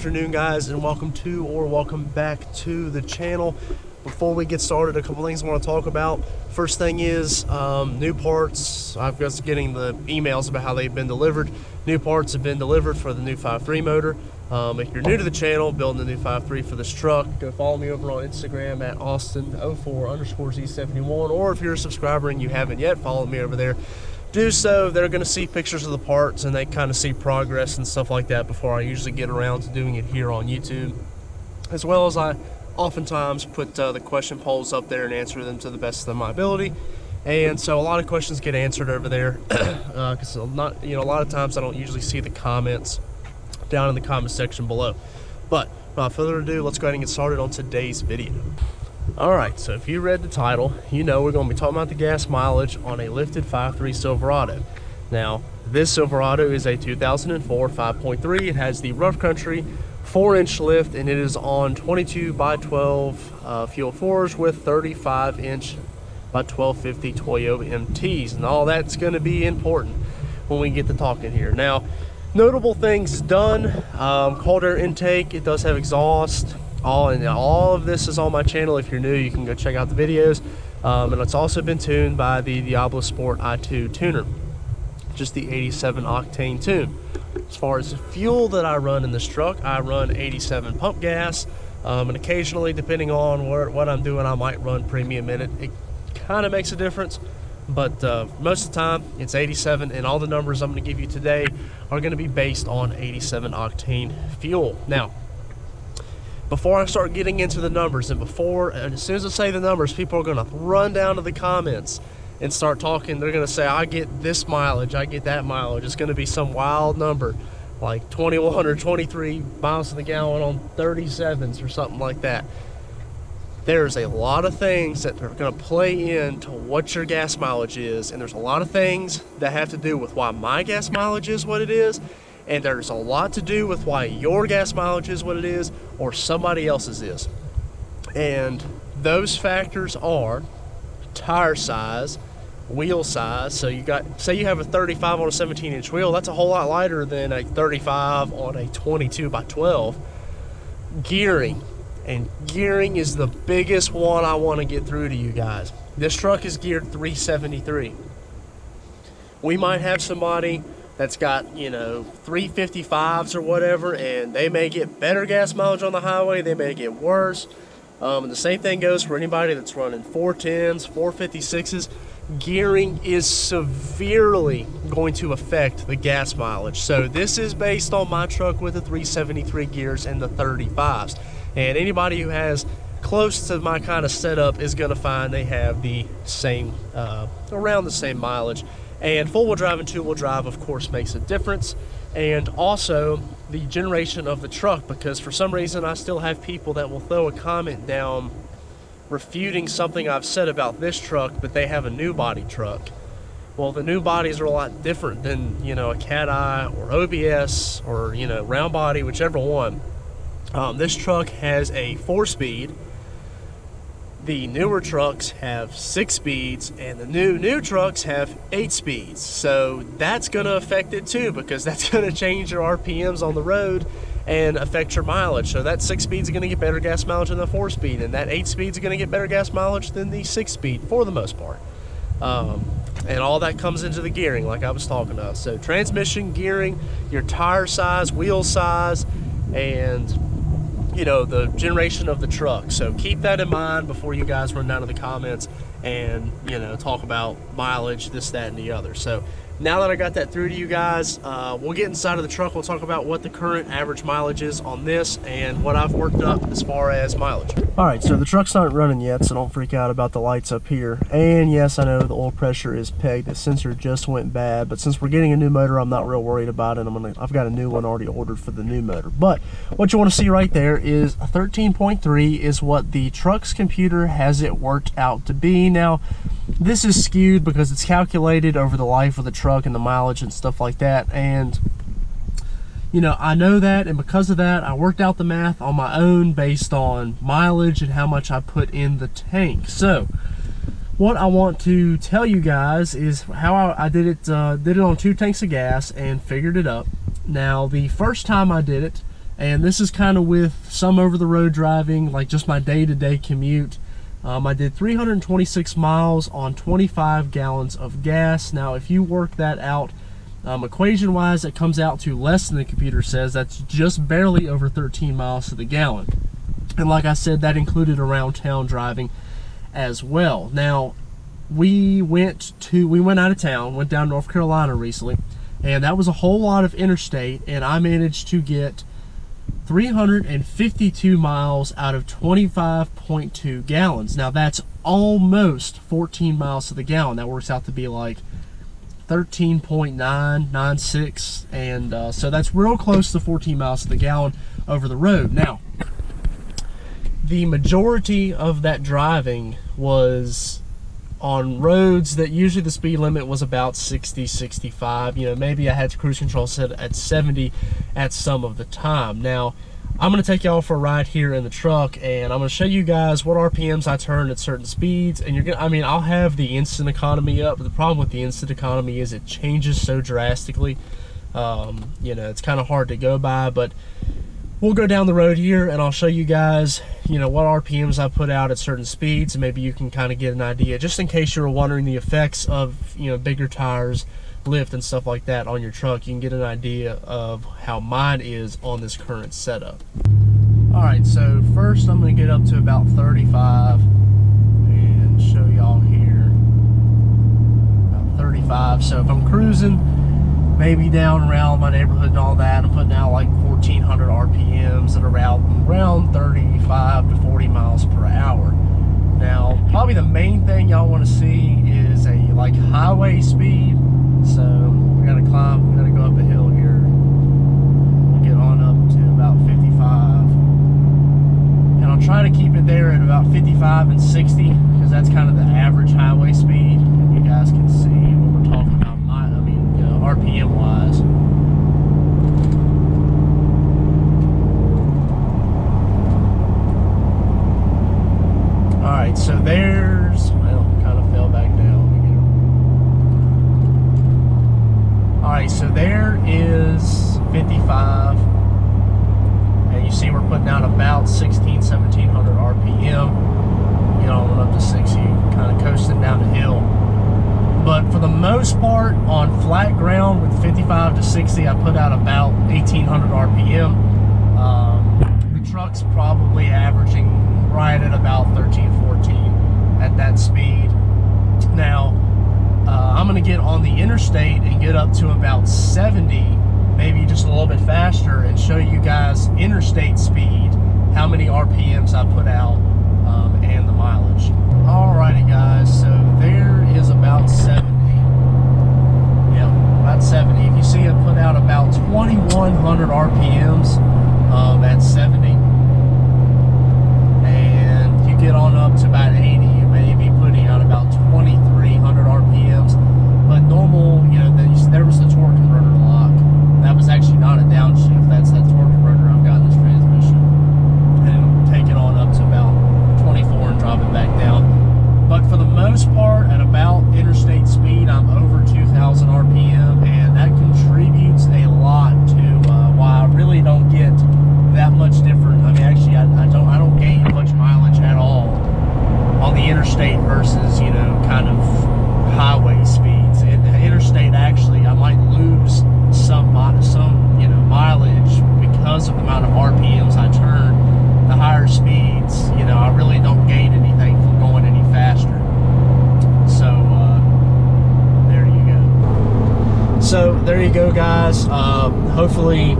afternoon, guys, and welcome back to the channel. Before we get started, a couple things I want to talk about. First thing is new parts. I've been getting the emails about how they've been delivered. New parts have been delivered for the new 5.3 motor. If you're new to the channel, building the new 5.3 for this truck, go follow me over on Instagram at Austin04_Z71, or if you're a subscriber and you haven't yet, follow me over there. Do so. They're going to see pictures of the parts and they kind of see progress and stuff like that before I usually get around to doing it here on YouTube, as well as I oftentimes put the question polls up there and answer them to the best of my ability. And so a lot of questions get answered over there because a lot of times I don't usually see the comments down in the comment section below. But without further ado, let's go ahead and get started on today's video. Alright, so if you read the title, you know we're going to be talking about the gas mileage on a lifted 5.3 Silverado. Now, this Silverado is a 2004 5.3. It has the rough country 4-inch lift, and it is on 22x12 fuel 4s with 35-inch by 1250 Toyo MTs, and all that's going to be important when we get to talking here. Now, notable things done: cold air intake. It does have exhaust. All of this is on my channel. If you're new, you can go check out the videos. And it's also been tuned by the Diablo Sport i2 tuner, just the 87 octane tune. As far as the fuel that I run in this truck, I run 87 pump gas, and occasionally, depending on what I'm doing, I might run premium in it. It kind of makes a difference, but most of the time it's 87, and all the numbers I'm going to give you today are going to be based on 87 octane fuel. Now, before I start getting into the numbers, and as soon as I say the numbers, people are going to run down to the comments and start talking. They're going to say, I get this mileage, I get that mileage. It's going to be some wild number, like 21 or 23 miles to the gallon on 37s or something like that. There's a lot of things that are going to play into what your gas mileage is, and there's a lot of things that have to do with why my gas mileage is what it is, and there's a lot to do with why your gas mileage is what it is, or somebody else's is. And those factors are tire size, wheel size. So say you have a 35 on a 17-inch wheel, that's a whole lot lighter than a 35 on a 22x12. Gearing, and gearing is the biggest one I want to get through to you guys. This truck is geared 373. We might have somebody that's got, 355s or whatever, and they may get better gas mileage on the highway, they may get worse. And the same thing goes for anybody that's running 410s, 456s. Gearing is severely going to affect the gas mileage. So this is based on my truck with the 373 gears and the 35s. And anybody who has close to my kind of setup is going to find they have the same, around the same mileage. And four-wheel drive and two-wheel drive, of course, makes a difference. And also the generation of the truck, because for some reason I still have people that will throw a comment down refuting something I've said about this truck, but they have a new body truck. Well, the new bodies are a lot different than, a cat-eye or OBS or, round body, whichever one. This truck has a 4-speed. The newer trucks have 6 speeds, and the new trucks have 8 speeds. So that's going to affect it too, because that's going to change your RPMs on the road and affect your mileage. So that 6 speed is going to get better gas mileage than the 4-speed, and that 8 speed is going to get better gas mileage than the 6-speed for the most part. And all that comes into the gearing, like I was talking about. So transmission, gearing, your tire size, wheel size, and the generation of the truck. So keep that in mind before you guys run down to the comments and talk about mileage, this, that, and the other. So now that I got that through to you guys, we'll get inside of the truck. We'll talk about what the current average mileage is on this and what I've worked up as far as mileage. Alright, so the truck's not running yet, so don't freak out about the lights up here. And yes, I know the oil pressure is pegged. The sensor just went bad, but since we're getting a new motor, I'm not real worried about it. I've got a new one already ordered for the new motor. But what you want to see right there is 13.3 is what the truck's computer has it worked out to be. Now, this is skewed because it's calculated over the life of the truck and the mileage and stuff like that, and I know that, and because of that I worked out the math on my own based on mileage and how much I put in the tank. So what I want to tell you guys is how I did it on 2 tanks of gas and figured it up. Now, the first time I did it, And this is kind of with some over-the-road driving, like just my day-to-day commute. I did 326 miles on 25 gallons of gas. Now, if you work that out equation-wise, it comes out to less than the computer says. That's just barely over 13 miles to the gallon. And like I said, that included around town driving as well. Now, we went out of town, went down to North Carolina recently, and that was a whole lot of interstate, and I managed to get 352 miles out of 25.2 gallons. Now that's almost 14 miles to the gallon. That works out to be like 13.996, and so that's real close to 14 miles to the gallon over the road. Now, the majority of that driving was on roads that usually the speed limit was about 60, 65. You know, maybe I had cruise control set at 70 at some of the time. Now, I'm going to take y'all for a ride here in the truck, and I'm going to show you guys what RPMs I turn at certain speeds. And you're gonna, I mean, I'll have the instant economy up, but the problem with the instant economy is it changes so drastically. You know, it's kind of hard to go by, but we'll go down the road here and I'll show you guys, you know, what RPMs I put out at certain speeds, and maybe you can kind of get an idea, just in case you were wondering the effects of, you know, bigger tires, lift and stuff like that on your truck. You can get an idea of how mine is on this current setup. All right, so first I'm going to get up to about 35 and show y'all here. About 35. So if I'm cruising maybe down around my neighborhood and all that, I'm putting out like 1400 RPMs at around 35 to 40 miles per hour. Now, probably the main thing y'all want to see is a like highway speed. So we gotta climb, we gotta go up a hill here. We'll get on up to about 55. And I'll try to keep it there at about 55 and 60, because that's kind of the average highway speed. And you guys can see what we're talking about. You know, RPM wise. Alright, so there's, well, kind of fell back down. Alright, so there is 55. And you see we're putting out about 1700 RPM. You know, went up to 60, kind of coasting down the hill. But for the most part, on flat ground with 55 to 60, I put out about 1800 RPM. The truck's probably averaging right at about 13, 14 at that speed. Now, I'm going to get on the interstate and get up to about 70, maybe just a little bit faster, and show you guys interstate speed, how many RPMs I put out, and the mileage. Alrighty guys, so there is about 70. Yeah, about 70. If you see it put out about 2100 RPMs at 70. And you get on up to about 80, you may be putting out about 2300 RPMs. But normal, you know, there was the torque converter lock. That was actually not a downshift, that's that torque converter I've got in this transmission. And it'll take it on up to about 24 and drop it back down. But for the most part, at about interstate speed, I'm over 2000 RPM, and that contributes a lot to why I really don't get that much different. I mean, actually, I don't gain much mileage at all on the interstate versus, you know, kind of highway speeds. And the interstate, actually, I might lose some you know, mileage because of the amount of RPMs I turn. The higher speeds, you know, I really don't gain anything from going any faster. So there you go. So there you go, guys. Hopefully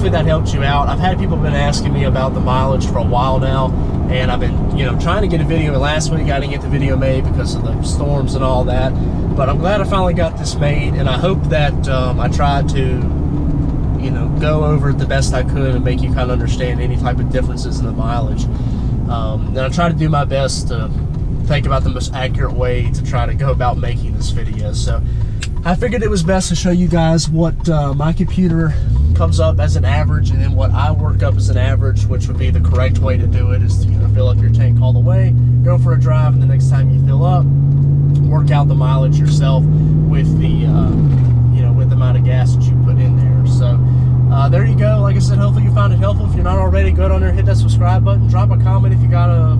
that helped you out. I've had people been asking me about the mileage for a while now, and I've been, you know, trying to get a video last week. I didn't get the video made because of the storms and all that, but I'm glad I finally got this made, and I hope that I tried to, you know, go over it the best I could and make you kind of understand any type of differences in the mileage. And I try to do my best to think about the most accurate way to try to go about making this video. So I figured it was best to show you guys what my computer comes up as an average, and then what I work up as an average, which would be the correct way to do it, is to, you know, fill up your tank all the way, go for a drive, and the next time you fill up, work out the mileage yourself with the you know, with the amount of gas that you put in there. So there you go. Like I I said, hopefully you found it helpful. If you're not already, go down there, hit that subscribe button, drop a comment if you got a,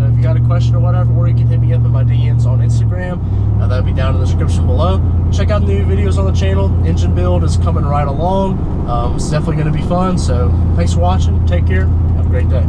if you got a question or whatever, or you can hit me up in my DMs on Instagram. That'll be down in the description below. Check out the new videos on the channel. Engine build is coming right along. It's definitely going to be fun. So thanks for watching. Take care. Have a great day.